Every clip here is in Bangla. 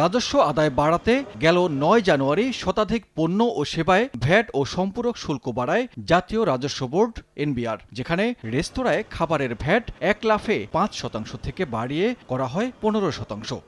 রাজস্ব আদায় বাড়াতে গেল ৯ জানুয়ারি শতাধিক পণ্য ও সেবায় ভ্যাট ও সম্পূরক শুল্ক বাড়ায় জাতীয় রাজস্ব বোর্ড এনবিআর, যেখানে রেস্তোরাঁয় খাবারের ভ্যাট ১ লাফে ৫% থেকে বাড়িয়ে করা হয় ১৫%।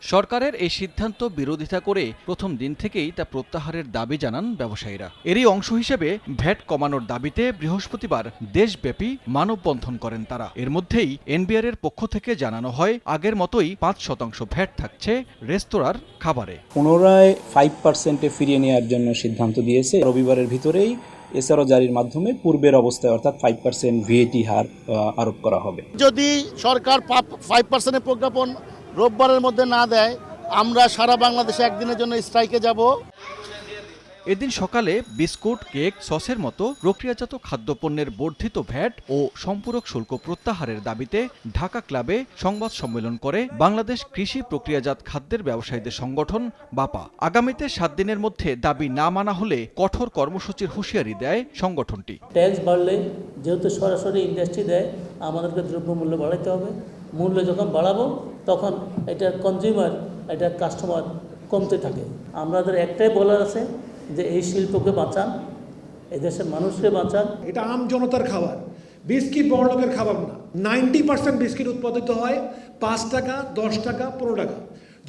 সরকারের এই সিদ্ধান্ত বিরোধিতা করে প্রথম দিন থেকেই তা প্রত্যাহারের দাবি জানান ব্যবসায়ীরা। এরই অংশ হিসেবে ভ্যাট কমানোর দাবিতে বৃহস্পতিবার দেশব্যাপী মানববন্ধন করেন তারা। এর মধ্যেই এনবিআর এর পক্ষ থেকে জানানো হয়, আগের মতোই ৫% ভ্যাট থাকছে রেস্তোরাঁর খাবারে। পুনরায় 5%-এ ফিরিয়ে নেওয়ার জন্য সিদ্ধান্ত দিয়েছে। রবিবারের ভিতরেই এসআরও জারির মাধ্যমে পূর্বের অবস্থায় অর্থাৎ 5% ভিএটি হার আরোপ করা হবে। যদি সরকার 5%-এর প্রজ্ঞাপন রোববারের মধ্যে না দেয়, আমরা সারা বাংলাদেশে একদিনের জন্য স্ট্রাইকে যাব। এদিন সকালে বিস্কুট, কেক, সসের মতো প্রক্রিয়াজাত খাদ্যপণ্যের বর্ধিত ভ্যাট ও সম্পূরক শুল্ক প্রত্যাহারের দাবিতে ঢাকা ক্লাবে সংবাদ সম্মেলন করে বাংলাদেশ কৃষি প্রক্রিয়াজাত খাদ্যের ব্যবসায়ীদের সংগঠন বাপা। আগামীতে 7 দিনের মধ্যে দাবি না মানা হলে কঠোর কর্মসূচির হুঁশিয়ারি দেয় সংগঠনটি। ট্যাক্স বাড়লে যেহেতু সরাসরি ইন্ডাস্ট্রি দেয়, আমাদেরকে দ্রব্যমূল্য বাড়াতে হবে। মূল্য যখন বাড়াবো তখন এটা কনজিউমার, এটা কাস্টমার কমতে থাকে। আমাদের একটাই বলার আছে যে এই শিল্পকে বাঁচান, এদেশের মানুষকে বাঁচান। এটা আম জনতার খাবার, বিস্কিট বড়লোকের খাবার না। 90% বিস্কিট উৎপাদিত হয় 5 টাকা, 10 টাকা, 15 টাকা।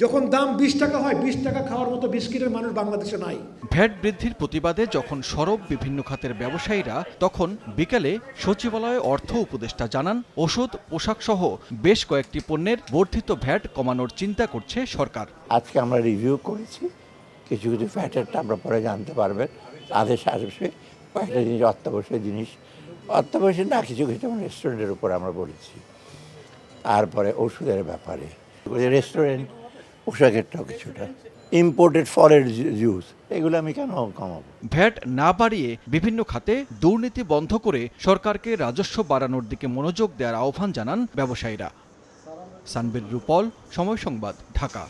যখন দাম 20 টাকা হয়, 20 টাকা খাওয়ার মতো বিস্কিটের মানুষ বাংলাদেশে নাই। ভ্যাট বৃদ্ধির প্রতিবাদে যখন সরব বিভিন্ন খাতের ব্যবসায়ীরা, তখন বিকেলে সচিবালয়ে অর্থ উপদেষ্টা জানান, ওষুধ, পোশাক সহ বেশ কয়েকটি পণ্যের বর্ধিত ভ্যাট কমানোর চিন্তা করছে সরকার। আজকে আমরা রিভিউ করেছি, কিছু কিছু ভ্যাটেরটা আমরা পরে জানতে পারবেন। আদেশ আসবে কয়েকটা জিনিস, অত্যাবশ্যক না কিছু কিছু রেস্টুরেন্টের উপর আমরা বলেছি। তারপরে ওষুধের ব্যাপারে রেস্টুরেন্ট, পোশাকেরটাও কিছুটা, ইম্পোর্টেড ফলের জুস, এগুলো আমি কেন কমাবো? ভ্যাট না বাড়িয়ে বিভিন্ন খাতে দুর্নীতি বন্ধ করে সরকারকে রাজস্ব বাড়ানোর দিকে মনোযোগ দেওয়ার আহ্বান জানান ব্যবসায়ীরা। সানবীর রূপল, সময় সংবাদ, ঢাকা।